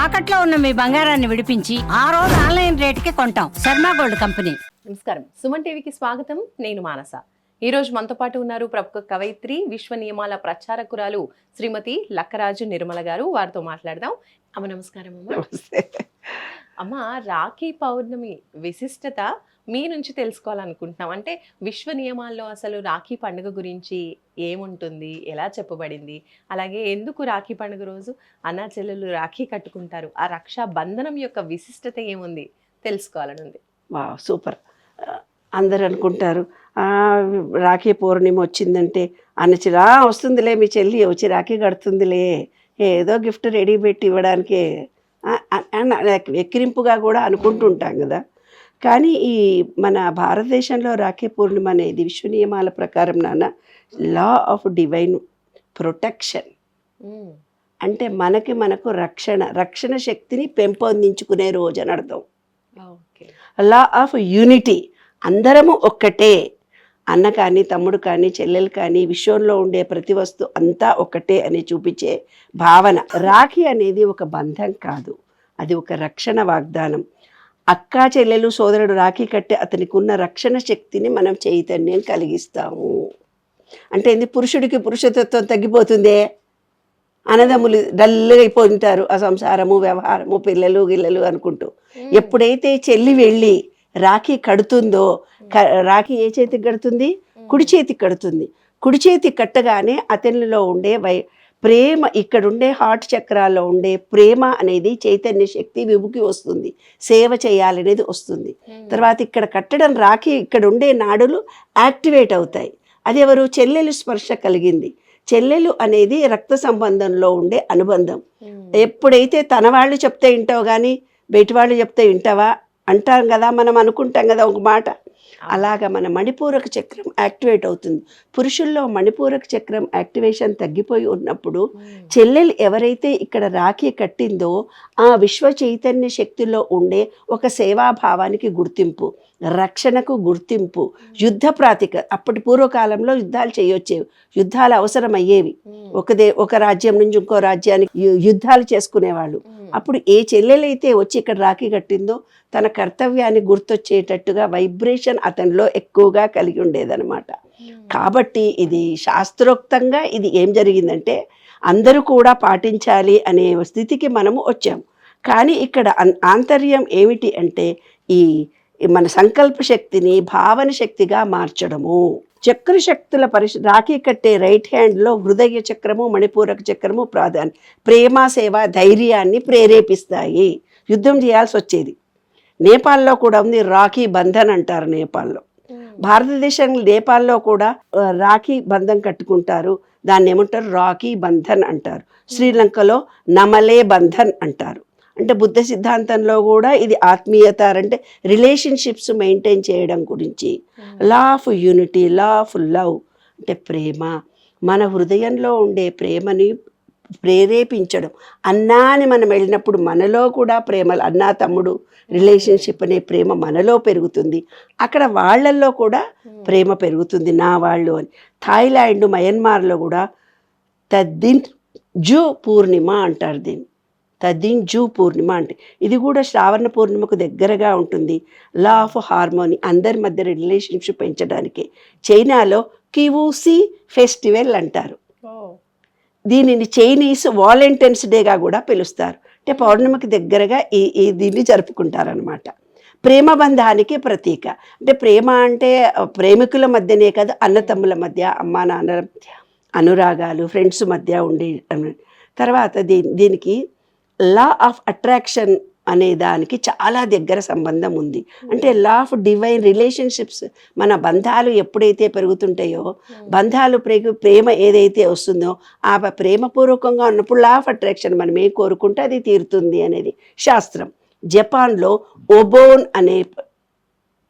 తాకట్లో ఉన్న మీ బంగారాన్ని విడిపించి ఆ రోజు ఆన్లైన్ రేటుకి కొంటాం. Sharma gold company. నమస్కారం, సుమన్ టీవీకి స్వాగతం. నేను మానస. ఈ రోజు మనతో పాటు ఉన్నారు ప్రముఖ కవయిత్రి, విశ్వ నియమాల ప్రచారకురాలు శ్రీమతి లక్కరాజు నిర్మల గారు. వారితో మాట్లాడదాం. అమ్మ నమస్కారం. అమ్మ, రాఖీ పౌర్ణమి విశిష్టత మీ నుంచి తెలుసుకోవాలనుకుంటున్నాం. అంటే విశ్వ నియమాల్లో అసలు రాఖీ పండుగ గురించి ఏముంటుంది, ఎలా చెప్పబడింది, అలాగే ఎందుకు రాఖీ పండుగ రోజు అన్నా చెల్లెలు రాఖీ కట్టుకుంటారు, ఆ రక్షా బంధనం యొక్క విశిష్టత ఏముంది తెలుసుకోవాలని ఉంది. వా సూపర్. అందరు అనుకుంటారు రాఖీ పౌర్ణమి వచ్చిందంటే అన్నచిరా వస్తుందిలే, మీ చెల్లి వచ్చి రాఖీ కడుతుందిలే, ఏదో గిఫ్ట్ రెడీ పెట్టి ఇవ్వడానికి ఎక్కిరింపుగా కూడా అనుకుంటుంటాం కదా. కానీ ఈ మన భారతదేశంలో రాఖీ పూర్ణిమ అనేది విశ్వ నియమాల ప్రకారం లా ఆఫ్ డివైన్ ప్రొటెక్షన్. అంటే మనకు రక్షణ శక్తిని పెంపొందించుకునే రోజు అని అర్థం. లా ఆఫ్ యూనిటీ, అందరము ఒక్కటే, అన్న కానీ తమ్ముడు కానీ చెల్లెలు కానీ విశ్వంలో ఉండే ప్రతి వస్తువు అంతా ఒక్కటే అని చూపించే భావన. రాఖీ అనేది ఒక బంధం కాదు, అది ఒక రక్షణ వాగ్దానం. అక్క చెల్లెలు సోదరుడు రాఖీ కట్టి అతనికి ఉన్న రక్షణ శక్తిని మనం చైతన్యం కలిగిస్తాము. అంటే ఏంది, పురుషుడికి పురుషతత్వం తగ్గిపోతుందే, అన్నదమ్ములు డల్గా అయిపోతుంటారు, ఆ సంసారము వ్యవహారము పిల్లలు గిల్లలు అనుకుంటూ. ఎప్పుడైతే చెల్లి వెళ్ళి రాఖీ కడుతుందో, రాఖీ ఏ చేతికి కడుతుంది? కుడి చేతికి కడుతుంది. కుడి చేతికి కట్టగానే అతనిలో ఉండే ప్రేమ, ఇక్కడుండే హార్ట్ చక్రాల్లో ఉండే ప్రేమ అనేది చైతన్య శక్తి విముకి వస్తుంది, సేవ చేయాలనేది వస్తుంది. తర్వాత ఇక్కడ కట్టడం రాఖీ ఇక్కడ ఉండే నాడులు యాక్టివేట్ అవుతాయి. అది ఎవరు? చెల్లెలు స్పర్శ కలిగింది. చెల్లెలు అనేది రక్త సంబంధంలో ఉండే అనుబంధం. ఎప్పుడైతే తన వాళ్ళు చెప్తే వింటావు కానీ బయట వాళ్ళు చెప్తే వింటావా అంటాం కదా, మనం అనుకుంటాం కదా ఒక మాట. అలాగా మన మణిపూరక చక్రం యాక్టివేట్ అవుతుంది. పురుషుల్లో మణిపూరక చక్రం యాక్టివేషన్ తగ్గిపోయి ఉన్నప్పుడు చెల్లెలు ఎవరైతే ఇక్కడ రాఖీ కట్టిందో ఆ విశ్వ చైతన్య శక్తిలో ఉండే ఒక సేవాభావానికి గుర్తింపు, రక్షణకు గుర్తింపు, యుద్ధ ప్రాతిక. అప్పటి పూర్వకాలంలో యుద్ధాలు చేయొచ్చేవి, యుద్ధాలు అవసరమయ్యేవి. ఒక రాజ్యం నుంచి ఇంకో రాజ్యానికి యుద్ధాలు చేసుకునేవాళ్ళు. అప్పుడు ఏ చెల్లెలైతే వచ్చి ఇక్కడ రాఖీ కట్టిందో తన కర్తవ్యాన్ని గుర్తొచ్చేటట్టుగా వైబ్రేషన్ అతనిలో ఎక్కువగా కలిగి ఉండేదన్నమాట. కాబట్టి ఇది శాస్త్రోక్తంగా ఇది ఏం జరిగిందంటే అందరూ కూడా పాటించాలి అనే స్థితికి మనము వచ్చాము. కానీ ఇక్కడ ఆంతర్యం ఏమిటి అంటే ఈ మన సంకల్ప శక్తిని భావన శక్తిగా మార్చడము. చక్ర శక్తుల రాఖీ కట్టే రైట్ హ్యాండ్లో హృదయ చక్రము మణిపూరక చక్రము ప్రాధాన్యం. ప్రేమ సేవ ధైర్యాన్ని ప్రేరేపిస్తాయి. యుద్ధం చేయాల్సి వచ్చేది. నేపాల్లో కూడా ఉంది, రాఖీ బంధన్ అంటారు నేపాల్లో. భారతదేశంలో నేపాల్లో కూడా రాఖీ బంధం కట్టుకుంటారు, దాన్ని ఏమంటారు? రాఖీ బంధన్ అంటారు. శ్రీలంకలో నమలే బంధన్ అంటారు. అంటే బుద్ధ సిద్ధాంతంలో కూడా ఇది ఆత్మీయత, అంటే రిలేషన్షిప్స్ మెయింటైన్ చేయడం గురించి. Law of unity, law of love అంటే ప్రేమ, మన హృదయంలో ఉండే ప్రేమని ప్రేరేపించడం. అన్నా అని మనం వెళ్ళినప్పుడు మనలో కూడా ప్రేమ, అన్నా తమ్ముడు రిలేషన్షిప్ అనే ప్రేమ మనలో పెరుగుతుంది. అక్కడ వాళ్ళల్లో కూడా ప్రేమ పెరుగుతుంది, నా వాళ్ళు అని. థాయిలాండ్ మయన్మార్లో కూడా తద్దిన్ జూ పూర్ణిమ అంటారు దీన్ని. తద్దిన్ జూ పూర్ణిమ అంటే ఇది కూడా శ్రావణ పూర్ణిమకు దగ్గరగా ఉంటుంది. లా ఆఫ్ హార్మోనీ, అందరి మధ్య రిలేషన్షిప్ పెంచడానికి. చైనాలో కివూసి ఫెస్టివల్ అంటారు. దీనిని చైనీస్ వాలంటైన్స్ డేగా కూడా పిలుస్తారు. అంటే పౌర్ణమికి దగ్గరగా దీన్ని జరుపుకుంటారనమాట. ప్రేమ బంధానికి ప్రతీక. అంటే ప్రేమ అంటే ప్రేమికుల మధ్యనే కాదు, అన్నతమ్ముల మధ్య, అమ్మా నాన్నల మధ్య అనురాగాలు, ఫ్రెండ్స్ మధ్య ఉండే. తర్వాత దీనికి లా ఆఫ్ అట్రాక్షన్ అనే దానికి చాలా దగ్గర సంబంధం ఉంది. అంటే లా ఆఫ్ డివైన్ రిలేషన్షిప్స్, మన బంధాలు ఎప్పుడైతే పెరుగుతుంటాయో, బంధాలు ప్రేమ ఏదైతే వస్తుందో ఆ ప్రేమపూర్వకంగా ఉన్నప్పుడు లా ఆఫ్ అట్రాక్షన్ మనం ఏం కోరుకుంటే అది తీరుతుంది అనేది శాస్త్రం. జపాన్లో ఓబోన్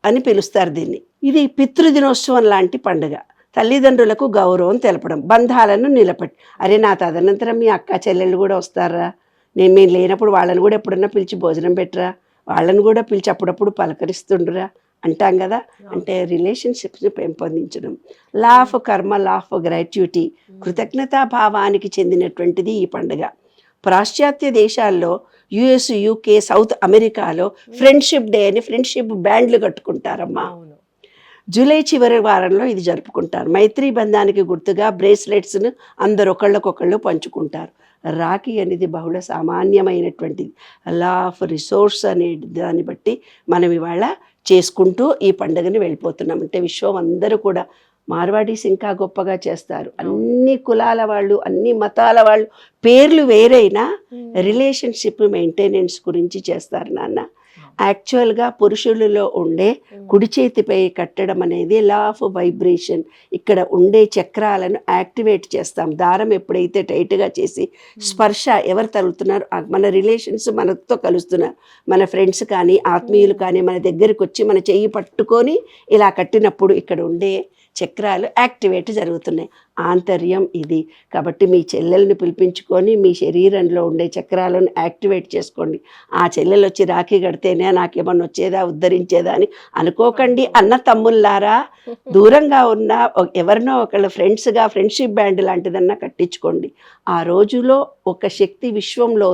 అని పిలుస్తారు దీన్ని. ఇది పితృదినోత్సవం లాంటి పండుగ. తల్లిదండ్రులకు గౌరవం తెలపడం, బంధాలను నిలబెట్టి. అరే నా తదనంతరం మీ అక్క చెల్లెళ్ళు కూడా వస్తారా, మేము లేనప్పుడు వాళ్ళని కూడా ఎప్పుడన్నా పిలిచి భోజనం పెట్టరా, వాళ్ళని కూడా పిలిచి అప్పుడప్పుడు పలకరిస్తుండ్రా అంటాం కదా. అంటే రిలేషన్షిప్స్ని పెంపొందించడం. లా ఆఫ్ కర్మ, లా ఆఫ్ గ్రాట్యుటీ, కృతజ్ఞతాభావానికి చెందినటువంటిది ఈ పండుగ. పాశ్చాత్య దేశాల్లో యుఎస్, యూకే, సౌత్ అమెరికాలో ఫ్రెండ్షిప్ డే అని ఫ్రెండ్షిప్ బ్యాండ్లు కట్టుకుంటారమ్మా. అవును. జూలై చివరి వారంలో ఇది జరుపుకుంటారు. మైత్రి బంధానికి గుర్తుగా బ్రేస్లెట్స్ను అందరు ఒకళ్ళకొకళ్ళు పంచుకుంటారు. రాఖీ అనేది బహుళ సామాన్యమైనటువంటిది. లా ఆఫ్ రిసోర్స్ అనే దాన్ని బట్టి మనం ఇవాళ చేసుకుంటూ ఈ పండుగని వెళ్ళిపోతున్నాం. అంటే విశ్వం అందరూ కూడా, మార్వాడీస్ ఇంకా గొప్పగా చేస్తారు. అన్ని కులాల వాళ్ళు, అన్ని మతాల వాళ్ళు, పేర్లు వేరైనా రిలేషన్షిప్ మెయింటెనెన్స్ గురించి చేస్తారు నాన్న. యాక్చువల్గా పురుషులలో ఉండే కుడి చేతిపై కట్టడం అనేది లా ఆఫ్ వైబ్రేషన్. ఇక్కడ ఉండే చక్రాలను యాక్టివేట్ చేస్తాం. దారం ఎప్పుడైతే టైట్గా చేసి స్పర్శ ఎవరు తగులుతున్నారు, మన రిలేషన్స్ మనతో కలుస్తున్నారు. మన ఫ్రెండ్స్ కానీ ఆత్మీయులు కానీ మన దగ్గరికి వచ్చి మన చెయ్యి పట్టుకొని ఇలా కట్టినప్పుడు ఇక్కడ ఉండే చక్రాలు యాక్టివేట్ జరుగుతున్నాయి. ఆంతర్యం ఇది. కాబట్టి మీ చెల్లెల్ని పిలిపించుకొని మీ శరీరంలో ఉండే చక్రాలను యాక్టివేట్ చేసుకోండి. ఆ చెల్లెలు వచ్చి రాఖీ కడితేనే నాకేమన్నా వచ్చేదా, ఉద్ధరించేదా అని అనుకోకండి. అన్న తమ్ముళ్ళారా, దూరంగా ఉన్న ఎవరినో ఒకళ్ళ ఫ్రెండ్స్గా ఫ్రెండ్షిప్ బ్యాండ్ లాంటిదన్నా కట్టించుకోండి. ఆ రోజులో ఒక శక్తి విశ్వంలో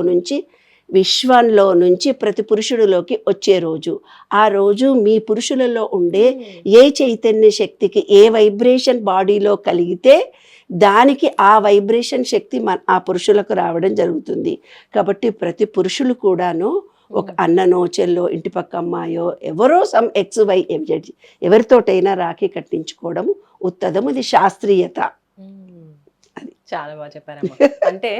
నుంచి ప్రతి పురుషుడిలోకి వచ్చే రోజు. ఆ రోజు మీ పురుషులలో ఉండే ఏ చైతన్య శక్తికి ఏ వైబ్రేషన్ బాడీలో కలిగితే దానికి ఆ వైబ్రేషన్ శక్తి ఆ పురుషులకు రావడం జరుగుతుంది. కాబట్టి ప్రతి పురుషులు కూడాను ఒక అన్ననో చెల్లో ఇంటి పక్క అమ్మాయో ఎవరో సమ్ XY ఎవరితోటైనా రాఖీ కట్టించుకోవడం ఉత్తదం. ఇది శాస్త్రీయత. చాలా బాగా చెప్పారమ్మా. అంటే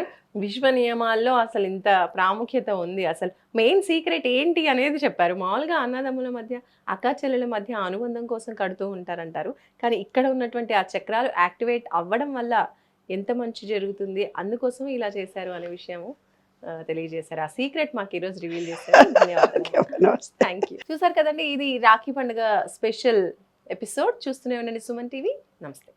విశ్వ నియమాల్లో అసలు ఇంత ప్రాముఖ్యత ఉంది. అసలు మెయిన్ సీక్రెట్ ఏంటి అనేది చెప్పారు. మామూలుగా అన్నదమ్ముల మధ్య, అక్కా చెల్లెల మధ్య అనుబంధం కోసం కడుతూ ఉంటారంటారు. కానీ ఇక్కడ ఉన్నటువంటి ఆ చక్రాలు యాక్టివేట్ అవ్వడం వల్ల ఎంత మంచి జరుగుతుంది, అందుకోసం ఇలా చేశారు అనే విషయము తెలియజేశారు. ఆ సీక్రెట్ మాకు ఈరోజు రివీల్ చేశారు. ధన్యవాదాలు. Thank you. చూసారు కదండి, ఇది రాఖీ పండుగ స్పెషల్ ఎపిసోడ్. చూస్తూనే ఉండండి సుమన్ టీవీ. నమస్తే.